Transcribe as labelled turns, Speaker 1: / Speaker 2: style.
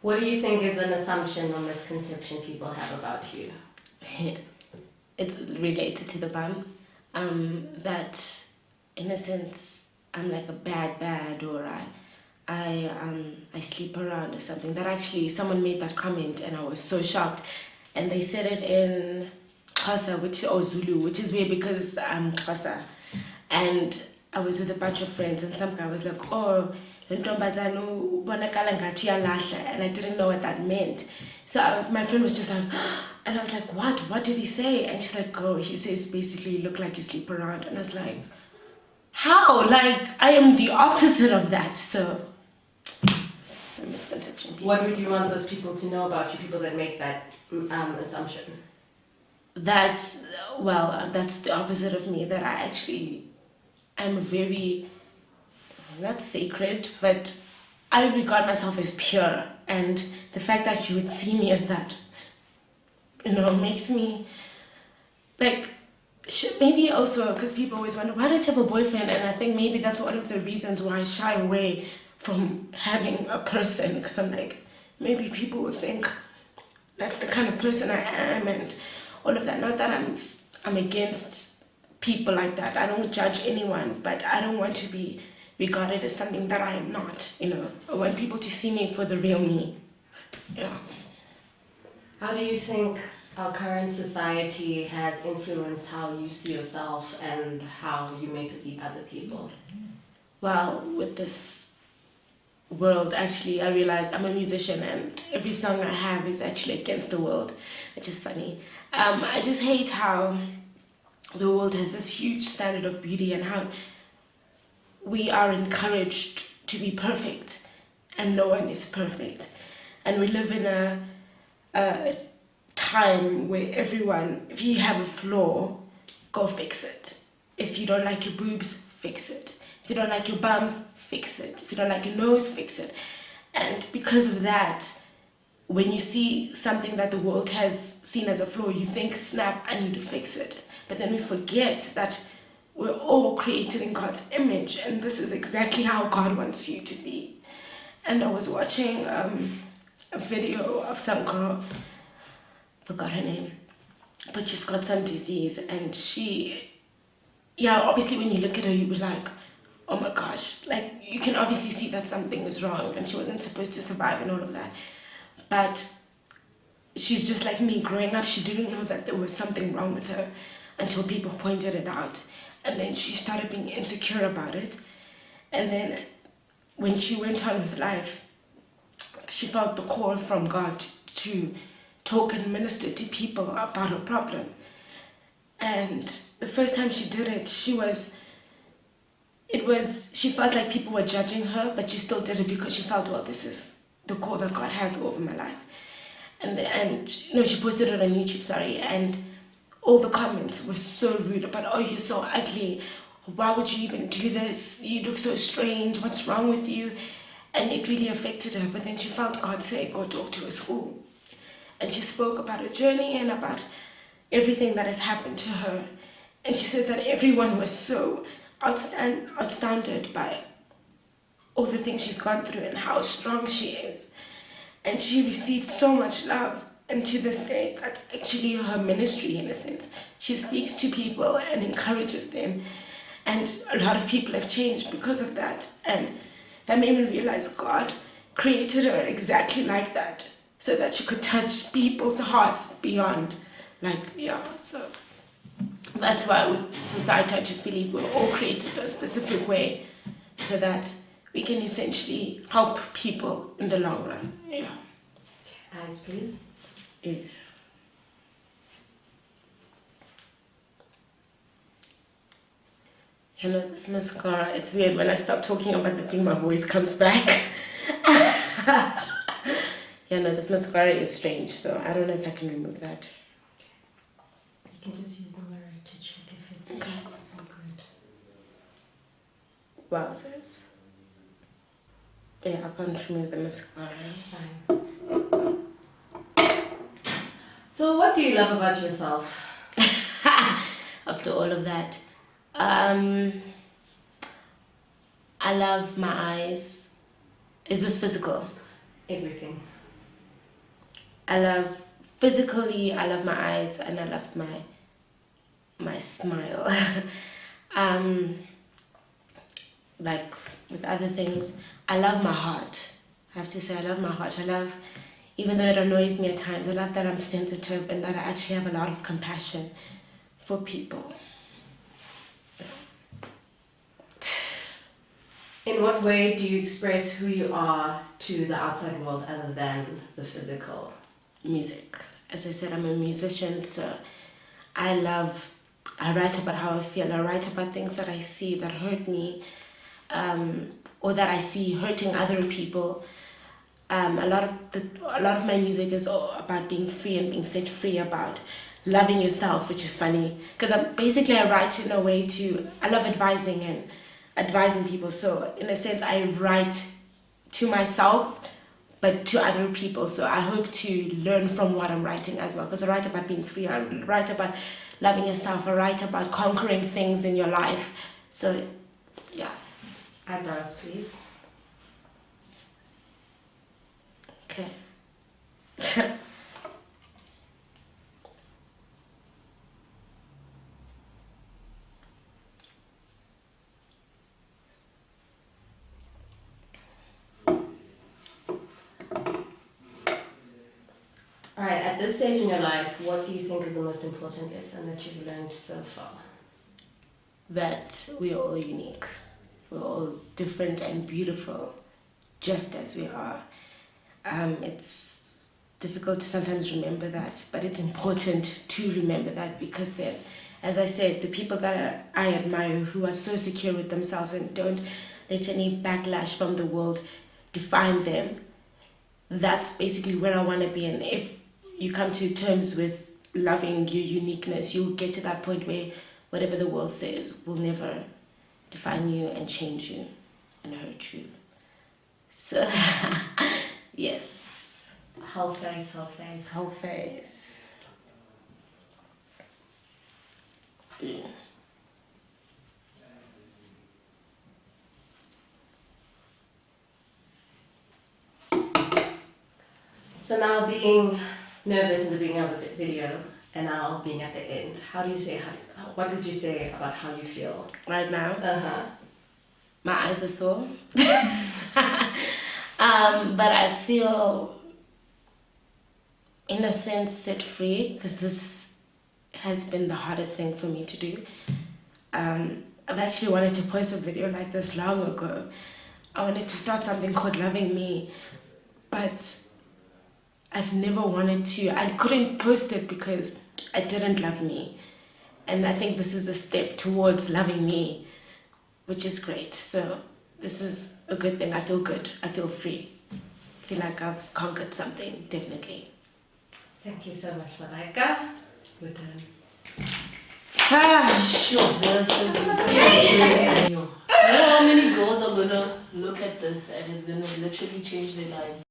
Speaker 1: What do you think is an assumption or misconception people have about you?
Speaker 2: It's related to the bum. That in a sense I'm like a bad or I sleep around or something. That actually someone made that comment and I was so shocked. And they said it in Xhosa, or Zulu, which is weird because I'm Xhosa. And I was with a bunch of friends and some guy was like, oh, le ntombazana ubonakala ngathi uyalahla, and I didn't know what that meant. So my friend was just like, and I was like, what did he say? And she's like, oh, he says basically you look like you sleep around. And I was like, how? Like, I am the opposite of that. So it's a misconception.
Speaker 1: What would you want those people to know about you, people that make that assumption?
Speaker 2: That's the opposite of me. That I'm very, not sacred, but I regard myself as pure. And the fact that you would see me as that, makes me like, maybe also because people always wonder, why don't you have a boyfriend? And I think maybe that's one of the reasons why I shy away from having a person, because I'm like, maybe people will think that's the kind of person I am and all of that. Not that I'm against people like that. I don't judge anyone, but I don't want to be regarded as something that I am not. I want people to see me for the real me. Yeah.
Speaker 1: How do you think our current society has influenced how you see yourself and how you may perceive other people?
Speaker 2: Well, with this world, actually, I realized I'm a musician and every song I have is actually against the world, which is funny. I just hate how the world has this huge standard of beauty and how we are encouraged to be perfect and no one is perfect. And we live in a time where everyone, if you have a flaw, go fix it. If you don't like your boobs, fix it. If you don't like your bums, fix it. If you don't like your nose, fix it. And because of that, when you see something that the world has seen as a flaw, you think, snap, I need to fix it. But then we forget that we're all created in God's image, and this is exactly how God wants you to be. And I was watching a video of some girl, forgot her name, but she's got some disease, and obviously when you look at her, you be like, oh my gosh, like you can obviously see that something is wrong, and she wasn't supposed to survive and all of that. But she's just like me. Growing up, she didn't know that there was something wrong with her until people pointed it out. And then she started being insecure about it. And then when she went on with life, she felt the call from God to talk and minister to people about her problem. And the first time she did it, she felt like people were judging her, but she still did it because she felt, well, this is the call that God has over my life. And she posted it on YouTube, and all the comments were so rude about, oh, you're so ugly, why would you even do this, you look so strange, what's wrong with you? And it really affected her. But then she felt God say, go talk to a school. And she spoke about her journey and about everything that has happened to her. And she said that everyone was so astounded by all the things she's gone through and how strong she is. And she received so much love. And to this day, that's actually her ministry in a sense. She speaks to people and encourages them. And a lot of people have changed because of that. And that made me realize God created her exactly like that, so that she could touch people's hearts beyond. So that's why with society, I just believe we're all created a specific way so that we can essentially help people in the long run. Yeah.
Speaker 1: Eyes, please.
Speaker 2: Yeah. This mascara, it's weird. When I stop talking about the thing, my voice comes back. This mascara is strange, so I don't know if I can remove that.
Speaker 1: You can just use the mirror to check if it's all good.
Speaker 2: Wowzers. Yeah, I can't remove the mascara.
Speaker 1: It's fine. So what do you love about yourself?
Speaker 2: After all of that, I love my eyes. Is this physical?
Speaker 1: Everything.
Speaker 2: I love physically, I love my eyes, and I love my smile. um, like with other things, I love my heart. I have to say, I love my heart. I love, even though it annoys me at times, I love that I'm sensitive and that I actually have a lot of compassion for people.
Speaker 1: In what way do you express who you are to the outside world other than the physical?
Speaker 2: Music. As I said, I'm a musician, so I write about how I feel. I write about things that I see that hurt me, or that I see hurting other people. A lot of my music is all about being free and being set free, about loving yourself, which is funny because I write in a way I love advising people. So in a sense, I write to myself, but to other people. So I hope to learn from what I'm writing as well, because I write about being free. I write about loving yourself. I write about conquering things in your life. So, yeah.
Speaker 1: Eyebrows, please.
Speaker 2: Okay.
Speaker 1: All right, at this stage in your life, what do you think is the most important lesson that you've learned so far?
Speaker 2: That we are all unique. We're all different and beautiful, just as we are. It's difficult to sometimes remember that, but it's important to remember that, because then, as I said, the people that I admire, who are so secure with themselves and don't let any backlash from the world define them, that's basically where I want to be. And if you come to terms with loving your uniqueness, you'll get to that point where whatever the world says will never define you and change you and hurt you. So, yes.
Speaker 1: Whole face, whole face.
Speaker 2: Whole face. Yeah.
Speaker 1: So now, being nervous in the beginning of this video and now being at the end, what would you say about how you feel?
Speaker 2: Right now?
Speaker 1: Uh-huh.
Speaker 2: My eyes are sore. But I feel, in a sense, set free, because this has been the hardest thing for me to do. I've actually wanted to post a video like this long ago. I wanted to start something called Loving Me, but I've never wanted to. I couldn't post it because I didn't love me. And I think this is a step towards loving me, which is great. So this is a good thing. I feel good. I feel free. I feel like I've conquered something, definitely.
Speaker 1: Thank you so much, Malaika. We're done.
Speaker 3: Sure, there's so good. You know how many girls are gonna look at this and it's gonna literally change their lives?